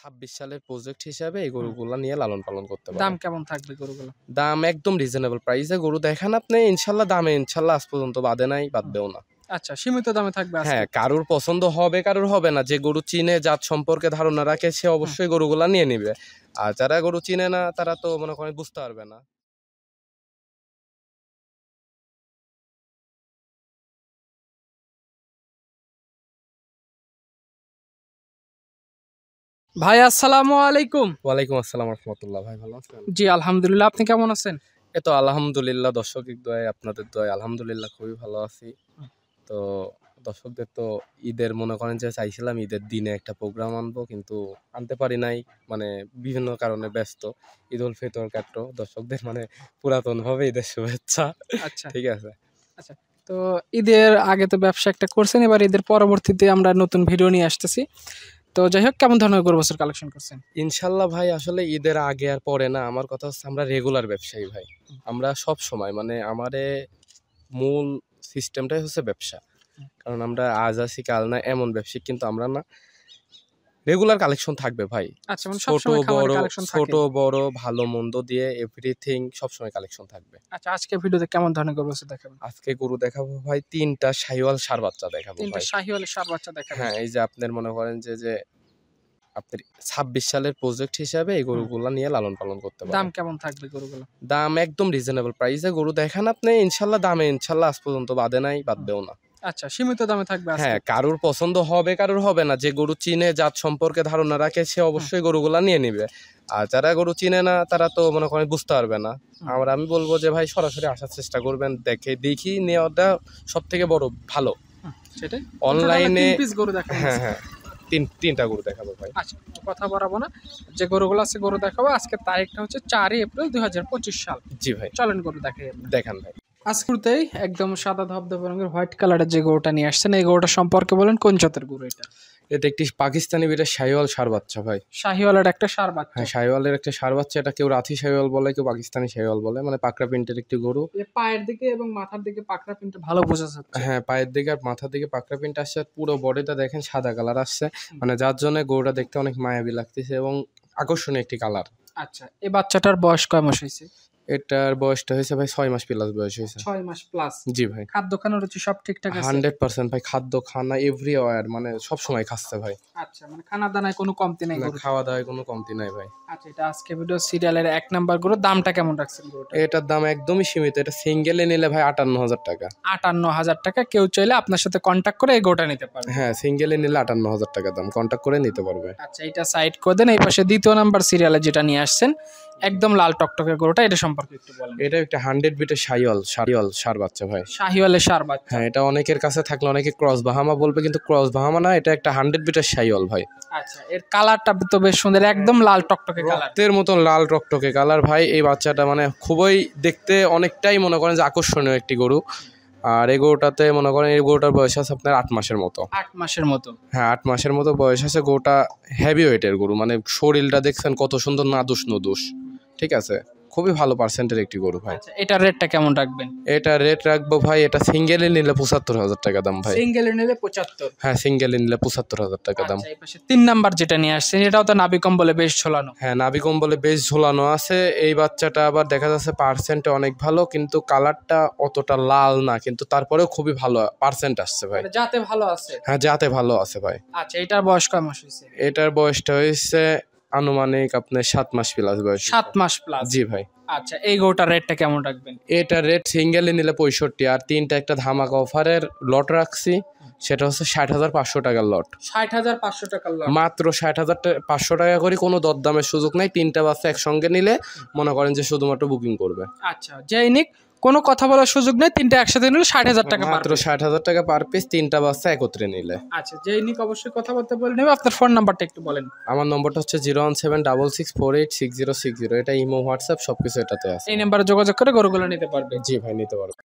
26 সালের প্রজেক্ট হিসাবে এই গরুগুলা নিয়ে লালন পালন করতে পারবেন। দাম কেমন থাকবে গরুগুলো? দাম একদম রিজনেবল প্রাইসে গরু দেখান আপনি, ইনশাল্লাহ দামে ইনশাল্লাহ আজ পর্যন্ত বাদে নাই, বাদবেও না। আচ্ছা, সীমিত দামে থাকবে আজকে? হ্যাঁ, কারোর পছন্দ হবে কারোর হবে না। যে গরু চিনে, জাত সম্পর্কে ধারণা রাখে, সে অবশ্যই গরুগুলা নিয়ে নিবে। আর যারা গরু চিনে না তারা তো মনে করেন বুঝতে পারবে না। ভাই আসসালামু আলাইকুম। ওয়ালাইকুম আসসালাম রাহমাতুল্লাহ। ভাই ভালো আছেন? জি আলহামদুলিল্লাহ, আপনি কেমন আছেন? এই তো আলহামদুলিল্লাহ, দর্শকের দোয়ায় আপনাদের দোয়ায় আলহামদুলিল্লাহ খুবই ভালো আছি। তো দর্শকদের তো ঈদের মনে করেন যে চাইছিলাম ঈদের দিনে একটা প্রোগ্রাম আনবো, কিন্তু আনতে পারি নাই, মানে বিভিন্ন কারণে ব্যস্ত। ঈদ উল ফিতর কাটলো, দর্শকদের মানে পুরাতন ভাবে ঈদের শুভেচ্ছা। আচ্ছা ঠিক আছে। আচ্ছা, তো ঈদের আগে তো ব্যবসা একটা করছেন, এবার ঈদের পরবর্তীতে আমরা নতুন ভিডিও নিয়ে আসতেছি। তো যাই হোক, কেমন ধরনের গরু বছর কালেকশন করছেন? ইনশাল্লাহ ভাই, আসলে ঈদের আগে আর পরে না, আমার কথা হচ্ছে আমরা রেগুলার ব্যবসায়ী ভাই। আমরা সব সময় মানে আমাদের মূল সিস্টেমটাই হচ্ছে ব্যবসা। কারণ আমরা আজ আছি কাল না এমন ব্যবসায়ী কিন্তু আমরা না, রেগুলার কালেকশন থাকবে ভাই। আচ্ছা, মানে ছোট সবসময় খামারে বড়, কালেকশন ছোট থাকে? বড় ভালো মন্দ দিয়ে এভরিথিং সবসময় কালেকশন থাকবে। আচ্ছা, আজকে ভিডিওতে কেমন ধরনের গরু বছর দেখাবেন? আজকে গরু দেখাবো ভাই, 3টা শাহিওয়াল ষাঁড় বাচ্চা দেখাবো তিনটা ভাই। শাহিওয়ালের ষাঁড় বাচ্চা দেখাবেন? হ্যাঁ, এই যে আপনার মনে করেন যে আপনার 26 সালের প্রজেক্ট হিসাবে এই গরুগুলা নিয়ে লালন পালন করতে দাম পারবেন। কেমন থাকবে গরুগুলো? দাম একদম রিজনেবল প্রাইসে গরু দেখান আপনি, ইনশাল্লাহ দামে ইনশাল্লাহ আজ পর্যন্ত বাদে নাই, বাদবেও না। আচ্ছা, সীমিত দামে থাকবে আজকে? হ্যাঁ, কারোর পছন্দ হবে কারোর হবে না। যে গরু চিনে, জাত সম্পর্কে ধারণা রাখে, সে অবশ্যই গরুগুলা নিয়ে নিবে। আর যারা গরু চিনে না তারা তো মনে করেন বুঝতে পারবে না। আমি বলবো যে ভাই সরাসরি আসার চেষ্টা করবেন, দেখি নেওয়াটা সব থেকে বড় ভালো। সেটাই অনলাইনে পিস গরু দেখাবেন? হ্যাঁ হ্যাঁ, তিনটা গরু দেখাবো ভাই। আচ্ছা, কথা বাড়াবো না, যে গরুগুলো আছে গরু দেখাবো। আজকে তারিখটা হচ্ছে 4 এপ্রিল 2025 সাল। জি ভাই, চলেন গরু দেখাই আমরা। দেখান ভাই। আজকেই একদম সাদা ধবধবে রঙের হোয়াইট কালারের যে গরুটা নিয়ে আসছেন, এই গরুটা সম্পর্কে বলেন, কোন জাতের গরু এটা? এটা একটি পাকিস্তানি বিটের শাহিওয়াল ষাঁড় বাচ্চা ভাই। শাহিওয়ালের একটা ষাঁড় বাচ্চা? হ্যাঁ, শাহিওয়ালের একটা ষাঁড় বাচ্চা। এটা কেউ রাথি শাহিওয়াল বলে, কেউ পাকিস্তানি শাহিওয়াল বলে, মানে পাকড়া প্রিন্টের একটি গরু। পায়ের দিকে এবং মাথার দিকে পাকড়া প্রিন্ট ভালো বোঝা যাচ্ছে। হ্যাঁ, পায়ের দিকে আর মাথার দিকে পাকড়া প্রিন্ট আসছে, পুরো বডিটা দেখেন সাদা কালার আসছে, মানে যার জন্য গরুটা দেখতে অনেক মায়াবী লাগতেছে এবং আকর্ষণীয় একটি কালার। আচ্ছা, এই বাচ্চাটার বয়স কয় মাস হয়েছে? এটার বয়সটা হয়েছে ভাই 6 মাস প্লাস বয়স হয়েছে। 6 মাস প্লাস? জি ভাই। খাদ্য খানোর রুচি সব ঠিকঠাক আছে? 100% ভাই, খাদ্য খানা এভরিওয়্যার মানে সব সময় খাচ্ছে ভাই। আচ্ছা, মানে খানা দানায় কোনো কমতি নাই না, গরুর? খাওয়া দাওয়ায় কোনো কমতি নাই ভাই। আচ্ছা, এটা আজকে ভিডিও সিরিয়ালের 1 নাম্বার গরু। দামটা কেমন রাখছেন গরুটা? এটার দাম একদমই সীমিত। এটা সিঙ্গেলে নিলে ভাই 58,000 টাকা। 58,000 টাকা। কেউ চাইলে আপনার সাথে কন্ট্যাক্ট করে এই গরুটা নিতে পারবে? হ্যাঁ, সিঙ্গেলে নিলে 58,000 টাকা দাম, কন্ট্যাক্ট করে নিতে পারবে। আচ্ছা, এটা সাইড করে দেন। এই পাশে 2 নাম্বার সিরিয়ালে যেটা নিয়ে আসছেন, একদম লাল টকটকে গরুটা, এটা সম্পর্কে একটু বলেন। এটা একটা 100 বিটের শাহিওয়াল ষাঁড় বাচ্চা ভাই। শাহিওয়ালের ষাঁড় বাচ্চা? হ্যাঁ, এটা অনেকের কাছে থাকলে অনেকে ক্রস বাহামা বলবে, কিন্তু ক্রস বাহামা না, এটা একটা 100 বিটের শাহিওয়াল ভাই। আচ্ছা, এর কালারটা তো বেশ সুন্দর, একদম লাল টকটকে কালার, রক্তের মতন লাল টকটকে কালার ভাই। এই বাচ্চাটা মানে খুবই দেখতে অনেকটাই মনে করেন যে আকর্ষণীয় একটি গরু। আর এই গরুটাতে মনে করেন এই গরুটার বয়স আছে আপনার 8 মাসের মতো। 8 মাসের মতো? হ্যাঁ, 8 মাসের মতো বয়স আছে। গরুটা হেভি ওয়েটের গরু, মানে শরীরটা দেখছেন কত সুন্দর, নাদুস নদুস। ঠিক আছে, খুবই ভালো পার্সেন্টের একটি গরু ভাই। আচ্ছা, এটার রেটটা কেমন রাখবেন? এটা রেট রাখবো ভাই, এটা সিঙ্গেলে নিলে 75,000 টাকা দাম ভাই। সিঙ্গেলে নিলে 75? হ্যাঁ, সিঙ্গেলে নিলে 75,000 টাকা দাম। আচ্ছা, এই পাশে 3 নাম্বার যেটা নিয়ে আসছেন, এটাও তো নাভি কম্বলে বেশ ঝোলানো? হ্যাঁ, নাভি কম্বলে বেশ ঝোলানো আছে। এই বাচ্চাটা আবার দেখা যাচ্ছে পার্সেন্টে অনেক ভালো, কিন্তু কালারটা অতটা লাল না, কিন্তু তারপরেও খুবই ভালো পার্সেন্ট আসছে ভাই। যাতে ভালো আছে? হ্যাঁ, যাতে ভালো আছে ভাই। আচ্ছা, এটার বয়স কয় মাস হয়েছে? এটার বয়সটা হয়েছে আনুমানিক আপনার 7 মাস প্লাস বয়স। 7 মাস প্লাস? জি ভাই। আচ্ছা, এই গরুটার রেটটা কেমন রাখবেন? এটা রেট সিঙ্গেলে নিলে 65, আর 3টা একটা ধামাকা অফারের লট রাখছি, সেটা হচ্ছে 60,500 টাকার লট। 60,500 টাকার লট? মাত্র 60,500 টাকা করে, কোনো দরদামের সুযোগ নাই। 3টা বাচ্চা একসঙ্গে নিলে মনে করেন যে শুধুমাত্র বুকিং করবে। আচ্ছা, যেই নিক কোনো কথা বলার সুযোগ নেই, 3টা একসাথে নিলে 60,000 টাকা মাত্র 60,000 টাকা পার পিস, 3টা বাচ্চা একত্রে নিলে। আচ্ছা, যেই নিক অবশ্যই কথাবার্তা বলে নেবে। আপনার ফোন নাম্বারটা একটু বলেন। আমার নম্বরটা হচ্ছে 01766486060। এটা ইমো, হোয়াটসঅ্যাপ সবকিছু এটাতে আছে। এই নাম্বারে যোগাযোগ করে গরুগুলো নিতে পারবে? জি ভাই, নিতে পারবে।